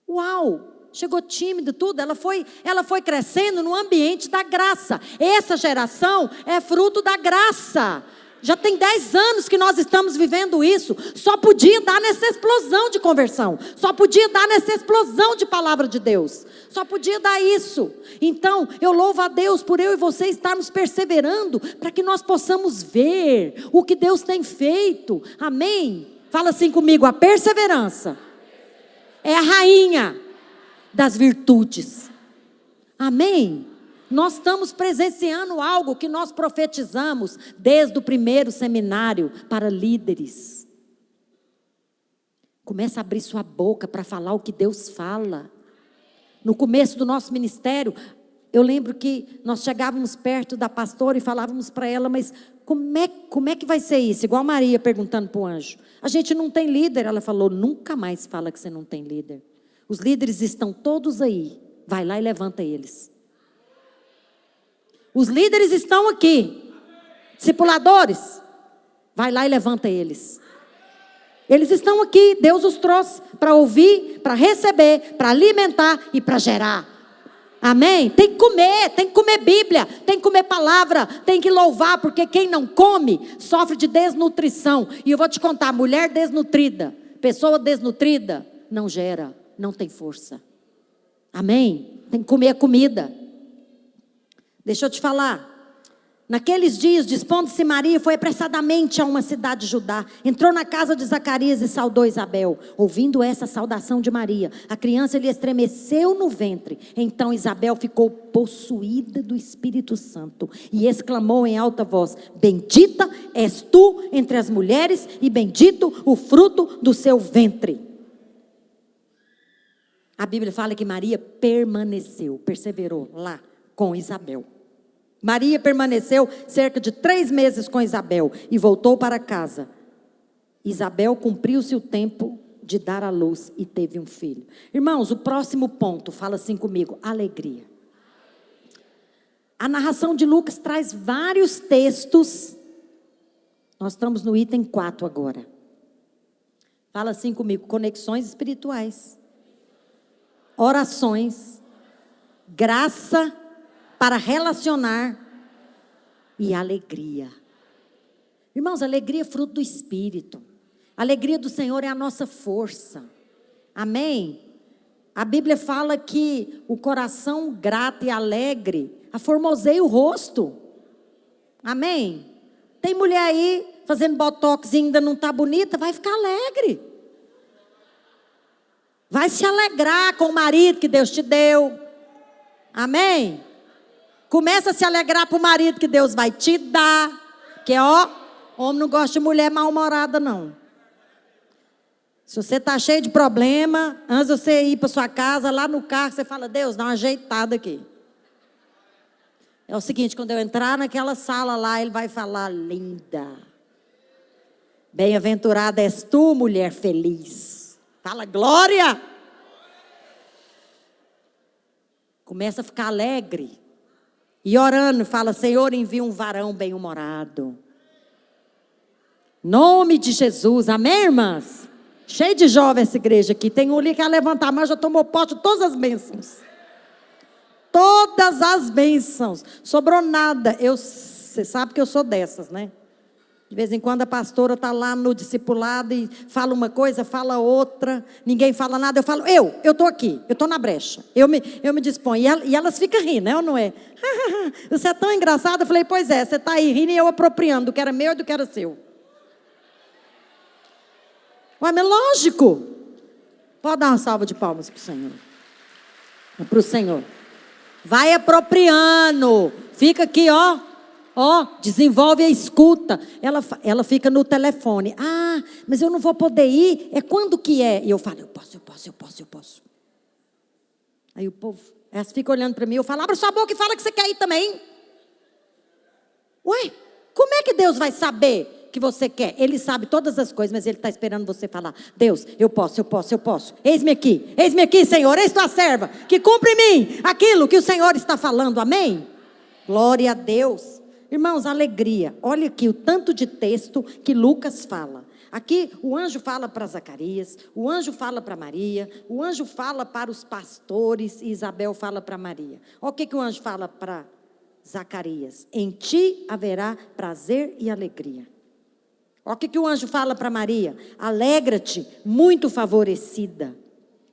Uau! Chegou tímida, tudo, ela foi crescendo no ambiente da graça. Essa geração é fruto da graça. Já tem 10 anos que nós estamos vivendo isso. Só podia dar nessa explosão de conversão. Só podia dar nessa explosão de palavra de Deus. Só podia dar isso. Então, eu louvo a Deus por eu e você estarmos perseverando, para que nós possamos ver o que Deus tem feito. Amém? Fala assim comigo: a perseverança é a rainha das virtudes. Amém? Nós estamos presenciando algo que nós profetizamos desde o primeiro seminário para líderes. Começa a abrir sua boca para falar o que Deus fala. No começo do nosso ministério, eu lembro que nós chegávamos perto da pastora e falávamos para ela: mas como é que vai ser isso? Igual a Maria perguntando para o anjo: a gente não tem líder. Ela falou: nunca mais fala que você não tem líder. Os líderes estão todos aí. Vai lá e levanta eles. Os líderes estão aqui. Discipuladores, vai lá e levanta eles. Eles estão aqui. Deus os trouxe para ouvir, para receber, para alimentar e para gerar. Amém? Tem que comer Bíblia, tem que comer palavra, tem que louvar, porque quem não come sofre de desnutrição. E eu vou te contar: mulher desnutrida, pessoa desnutrida, não gera, não tem força. Amém? Tem que comer a comida. Deixa eu te falar. Naqueles dias, dispondo-se Maria, foi apressadamente a uma cidade de Judá. Entrou na casa de Zacarias e saudou Isabel. Ouvindo essa saudação de Maria, a criança lhe estremeceu no ventre. Então Isabel ficou possuída do Espírito Santo e exclamou em alta voz: bendita és tu entre as mulheres e bendito o fruto do seu ventre. A Bíblia fala que Maria perseverou lá com Isabel. Maria permaneceu cerca de 3 meses com Isabel e voltou para casa. Isabel cumpriu-se o tempo de dar à luz e teve um filho. Irmãos, o próximo ponto, fala assim comigo: alegria. A narração de Lucas traz vários textos. Nós estamos no item 4 agora. Fala assim comigo: conexões espirituais, orações, graça para relacionar e alegria. Irmãos, alegria é fruto do Espírito. A alegria do Senhor é a nossa força. Amém? A Bíblia fala que o coração grato e alegre aformoseia o rosto. Amém? Tem mulher aí fazendo botox e ainda não está bonita, vai ficar alegre. Vai se alegrar com o marido que Deus te deu. Amém? Começa a se alegrar para o marido que Deus vai te dar. Porque, homem não gosta de mulher mal-humorada, não. Se você está cheio de problema, antes de você ir para sua casa, lá no carro, você fala: Deus, dá uma ajeitada aqui. É o seguinte: quando eu entrar naquela sala lá, ele vai falar: linda, bem-aventurada és tu, mulher feliz. Fala glória. Começa a ficar alegre. E orando, fala: Senhor, envia um varão bem-humorado. Nome de Jesus, amém, irmãs? Cheio de jovem essa igreja aqui. Tem um ali que vai levantar a mão, já tomou posse de todas as bênçãos. Todas as bênçãos. Sobrou nada. Você sabe que eu sou dessas, né? De vez em quando a pastora está lá no discipulado e fala uma coisa, fala outra, ninguém fala nada. Eu falo: eu estou aqui, eu estou na brecha, eu me disponho. E elas ficam rindo, né, ou não é? Você é tão engraçada. Eu falei: pois é, você está aí rindo e eu apropriando do que era meu e do que era seu. Ué, mas lógico. Pode dar uma salva de palmas para o Senhor. Para o Senhor. Vai apropriando. Fica aqui, desenvolve a escuta. Ela fica no telefone. Ah, mas eu não vou poder ir. É quando que é? E eu falo: eu posso. Aí o povo, elas ficam olhando para mim. Eu falo: abre sua boca e fala que você quer ir também. Ué, como é que Deus vai saber que você quer? Ele sabe todas as coisas, mas Ele está esperando você falar: Deus, eu posso. Eis-me aqui, Senhor, eis tua serva, que cumpre em mim aquilo que o Senhor está falando. Amém? Glória a Deus. Irmãos, alegria. Olha aqui o tanto de texto que Lucas fala. Aqui o anjo fala para Zacarias, o anjo fala para Maria, o anjo fala para os pastores e Isabel fala para Maria. Olha o que o anjo fala para Zacarias, em ti haverá prazer e alegria. Olha o que o anjo fala para Maria: alegra-te, muito favorecida.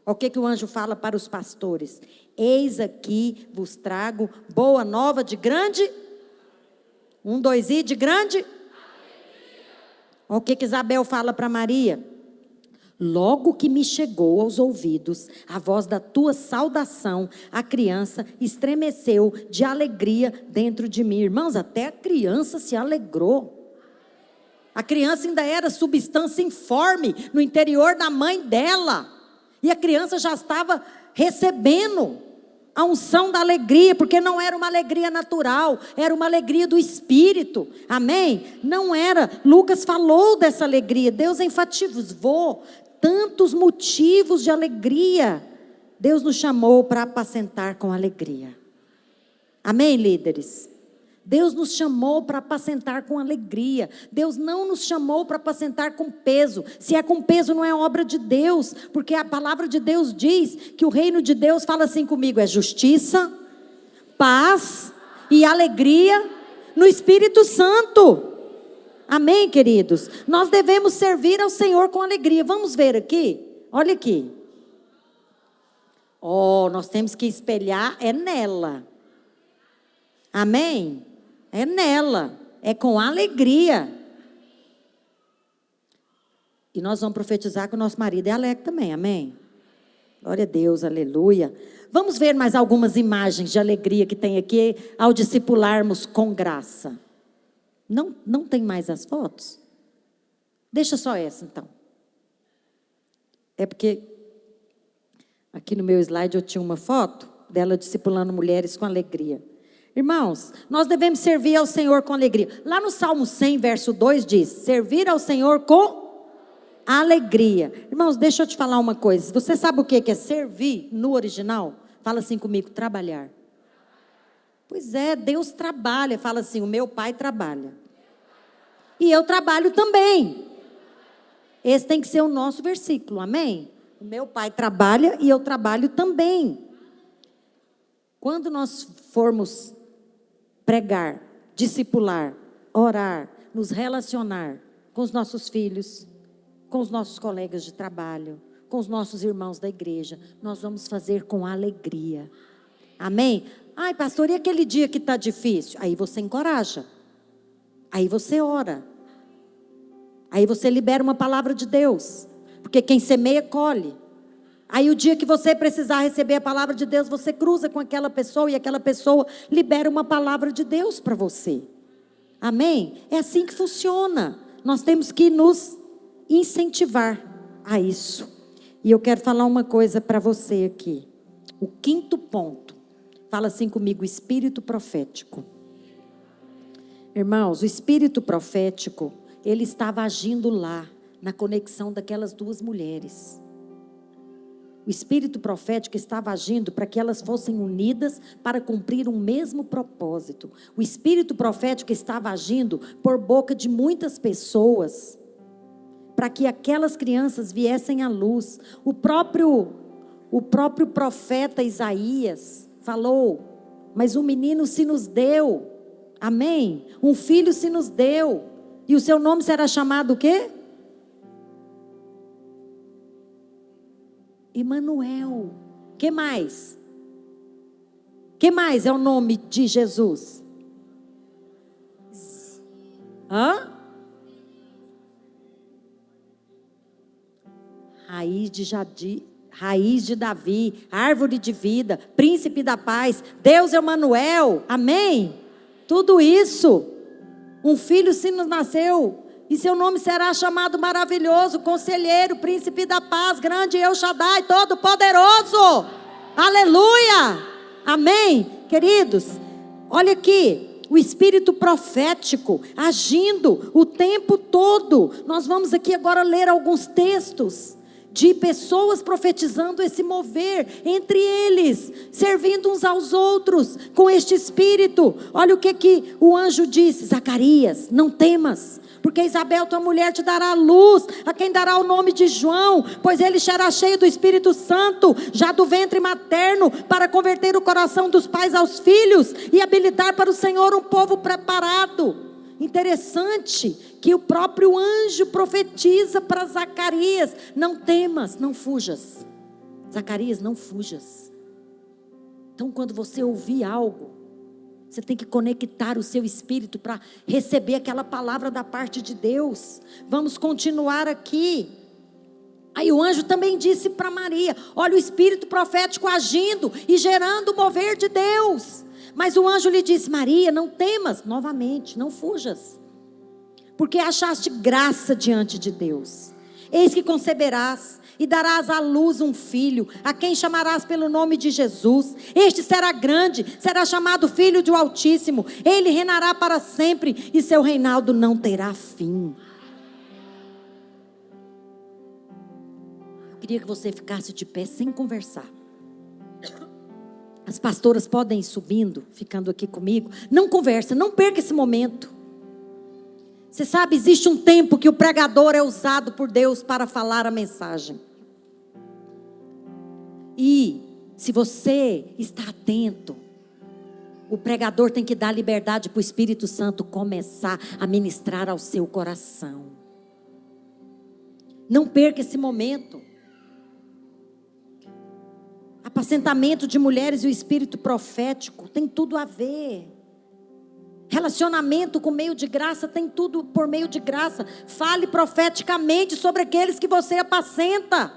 Olha o que o anjo fala para os pastores: eis aqui vos trago boa nova de grande, 1, 2 e de grande. Olha o que Isabel fala para Maria: logo que me chegou aos ouvidos a voz da tua saudação, a criança estremeceu de alegria dentro de mim. Irmãos, até a criança se alegrou. A criança ainda era substância informe no interior da mãe dela. E a criança já estava recebendo a unção da alegria, porque não era uma alegria natural, era uma alegria do Espírito. Amém? Não era. Lucas falou dessa alegria. Deus enfatizou tantos motivos de alegria. Deus nos chamou para apacentar com alegria. Amém, líderes? Deus nos chamou para apacentar com alegria. Deus não nos chamou para apacentar com peso. Se é com peso, não é obra de Deus. Porque a palavra de Deus diz que o reino de Deus, fala assim comigo, é justiça, paz e alegria no Espírito Santo. Amém, queridos? Nós devemos servir ao Senhor com alegria. Vamos ver aqui? Olha aqui. Nós temos que espelhar, é nela. Amém? É nela, é com alegria. E nós vamos profetizar que o nosso marido é alegre também, amém? Glória a Deus, aleluia. Vamos ver mais algumas imagens de alegria que tem aqui ao discipularmos com graça. Não tem mais as fotos? Deixa só essa então. É porque aqui no meu slide eu tinha uma foto dela discipulando mulheres com alegria. Irmãos, nós devemos servir ao Senhor com alegria. Lá no Salmo 100, verso 2 diz: servir ao Senhor com alegria. Irmãos, deixa eu te falar uma coisa. Você sabe o que é servir no original? Fala assim comigo: trabalhar. Pois é, Deus trabalha. Fala assim: o meu pai trabalha. E eu trabalho também. Esse tem que ser o nosso versículo, amém? O meu pai trabalha e eu trabalho também. Quando nós formos pregar, discipular, orar, nos relacionar com os nossos filhos, com os nossos colegas de trabalho, com os nossos irmãos da igreja, nós vamos fazer com alegria. Amém? Ai, pastor, e aquele dia que está difícil? Aí você encoraja. Aí você ora. Aí você libera uma palavra de Deus. Porque quem semeia, colhe. Aí o dia que você precisar receber a palavra de Deus, você cruza com aquela pessoa e aquela pessoa libera uma palavra de Deus para você. Amém? É assim que funciona. Nós temos que nos incentivar a isso. E eu quero falar uma coisa para você aqui. O 5º ponto. Fala assim comigo: espírito profético. Irmãos, o espírito profético, ele estava agindo lá, na conexão daquelas 2 mulheres. O espírito profético estava agindo para que elas fossem unidas para cumprir um mesmo propósito. O espírito profético estava agindo por boca de muitas pessoas, para que aquelas crianças viessem à luz. O próprio profeta Isaías falou: mas um menino se nos deu, amém? Um filho se nos deu, e o seu nome será chamado o quê? Emanuel. Que mais? Que mais é o nome de Jesus? Raiz de Davi, árvore de vida, príncipe da paz, Deus Emanuel, amém? Tudo isso, um filho se nos nasceu, e seu nome será chamado maravilhoso, conselheiro, príncipe da paz, grande El Shaddai, todo poderoso, aleluia, amém? Queridos, olha aqui, o espírito profético agindo o tempo todo. Nós vamos aqui agora ler alguns textos de pessoas profetizando esse mover entre eles, servindo uns aos outros com este espírito. Olha o que o anjo disse: Zacarias, não temas, porque Isabel, tua mulher, te dará luz, a quem dará o nome de João, pois ele será cheio do Espírito Santo, já do ventre materno, para converter o coração dos pais aos filhos, e habilitar para o Senhor um povo preparado. Interessante que o próprio anjo profetiza para Zacarias: não temas, não fujas. Zacarias, não fujas. Então, quando você ouvir algo, você tem que conectar o seu espírito para receber aquela palavra da parte de Deus. Vamos continuar aqui. Aí o anjo também disse para Maria: olha o espírito profético agindo e gerando o mover de Deus. Mas o anjo lhe disse: Maria, não temas, novamente, não fujas, porque achaste graça diante de Deus. Eis que conceberás e darás à luz um filho, a quem chamarás pelo nome de Jesus. Este será grande, será chamado Filho do Altíssimo. Ele reinará para sempre e seu reinado não terá fim. Eu queria que você ficasse de pé sem conversar. As pastoras podem ir subindo, ficando aqui comigo. Não conversa, não perca esse momento. Você sabe, existe um tempo que o pregador é usado por Deus para falar a mensagem. E se você está atento, o pregador tem que dar liberdade para o Espírito Santo começar a ministrar ao seu coração. Não perca esse momento. Apacentamento de mulheres e o espírito profético tem tudo a ver. Relacionamento com meio de graça tem tudo por meio de graça. Fale profeticamente sobre aqueles que você apacenta.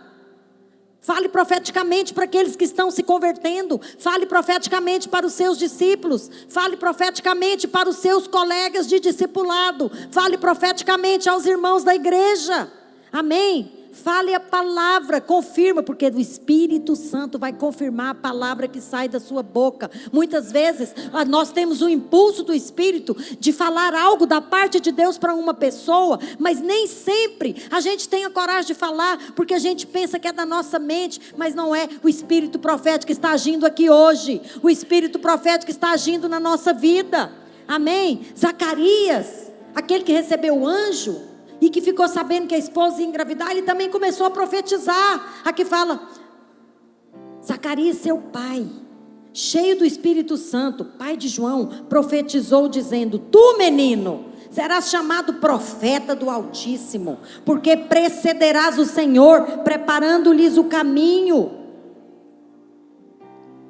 Fale profeticamente para aqueles que estão se convertendo. Fale profeticamente para os seus discípulos. Fale profeticamente para os seus colegas de discipulado. Fale profeticamente aos irmãos da igreja. Amém? Fale a palavra, confirma, porque o Espírito Santo vai confirmar a palavra que sai da sua boca. Muitas vezes nós temos o impulso do Espírito de falar algo da parte de Deus para uma pessoa, mas nem sempre a gente tem a coragem de falar, porque a gente pensa que é da nossa mente, mas não é. O Espírito profético está agindo aqui hoje. O Espírito profético está agindo na nossa vida. Amém? Zacarias, aquele que recebeu o anjo e que ficou sabendo que a esposa ia engravidar, ele também começou a profetizar. Aqui fala: Zacarias, seu pai, cheio do Espírito Santo, pai de João, profetizou dizendo: tu, menino, serás chamado profeta do Altíssimo, porque precederás o Senhor, preparando-lhes o caminho.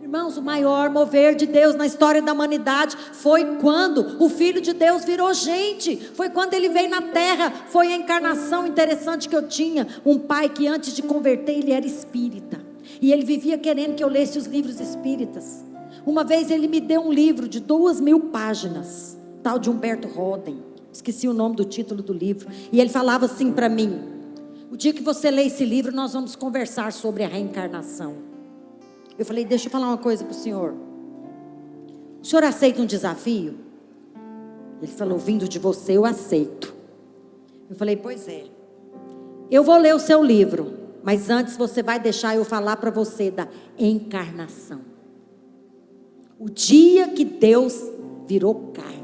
Irmãos, o maior mover de Deus na história da humanidade foi quando o Filho de Deus virou gente. Foi quando ele veio na terra. Foi a encarnação interessante que eu tinha. Um pai que antes de converter, ele era espírita. E ele vivia querendo que eu lesse os livros espíritas. Uma vez ele me deu um livro de 2.000 páginas, tal de Humberto Roden. Esqueci o nome do título do livro. E ele falava assim para mim: o dia que você lê esse livro, nós vamos conversar sobre a reencarnação. Eu falei: deixa eu falar uma coisa para o senhor. O senhor aceita um desafio? Ele falou: vindo de você, eu aceito. Eu falei: pois é. Eu vou ler o seu livro, mas antes você vai deixar eu falar para você da encarnação. O dia que Deus virou carne.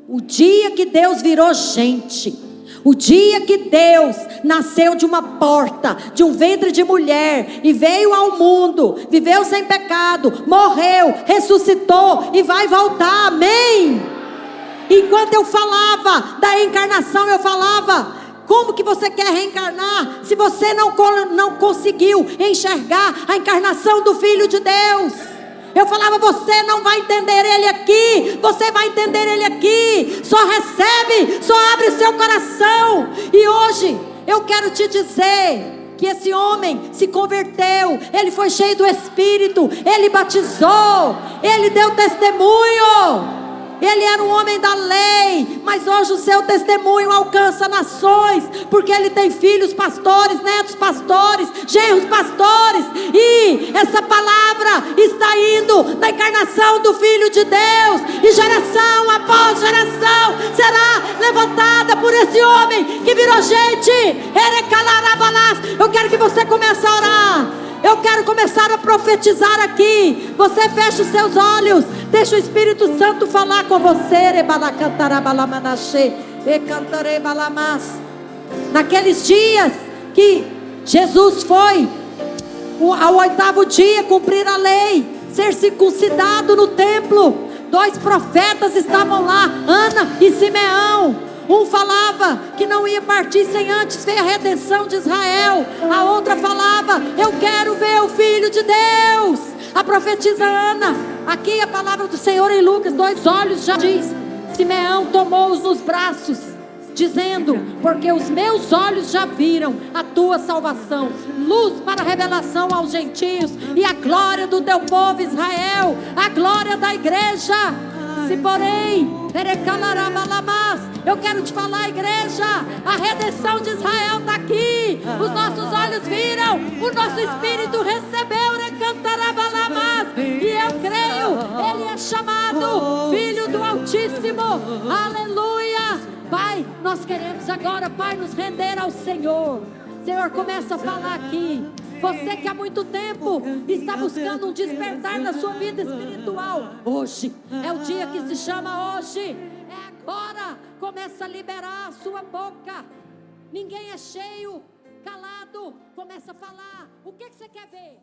O dia que Deus virou gente. O dia que Deus nasceu de uma porta, de um ventre de mulher, e veio ao mundo, viveu sem pecado, morreu, ressuscitou e vai voltar, amém? Enquanto eu falava da encarnação, eu falava: como que você quer reencarnar, se você não conseguiu enxergar a encarnação do Filho de Deus? Eu falava: você não vai entender ele aqui, você vai entender ele aqui, só recebe, só abre o seu coração. E hoje eu quero te dizer que esse homem se converteu, ele foi cheio do Espírito, ele batizou, ele deu testemunho. Ele era um homem da lei, mas hoje o seu testemunho alcança nações, porque ele tem filhos pastores, netos pastores, genros pastores, e essa palavra está indo da encarnação do Filho de Deus, e geração após geração será levantada por esse homem que virou gente. Eu quero que você comece a orar. Eu quero começar a profetizar aqui. Você fecha os seus olhos, deixa o Espírito Santo falar com você. E cantarei balamás. Naqueles dias que Jesus foi ao 8º dia cumprir a lei, ser circuncidado no templo, 2 profetas estavam lá, Ana e Simeão. Um falava que não ia partir sem antes ver a redenção de Israel. A outra falava: eu quero ver o Filho de Deus. A profetisa Ana, aqui a palavra do Senhor em Lucas 2 olhos já diz: Simeão tomou-os nos braços, dizendo: porque os meus olhos já viram a tua salvação, luz para a revelação aos gentios e a glória do teu povo Israel, a glória da igreja. Se porém, eu quero te falar, igreja, a redenção de Israel está aqui. Os nossos olhos viram, o nosso espírito recebeu, e eu creio, ele é chamado Filho do Altíssimo. Aleluia. Pai, nós queremos agora, Pai, nos render ao Senhor. Senhor, começa a falar aqui. Você que há muito tempo está buscando um despertar na sua vida espiritual, hoje é o dia que se chama hoje. É agora. Começa a liberar a sua boca. Ninguém é cheio, calado. Começa a falar. O que você quer ver?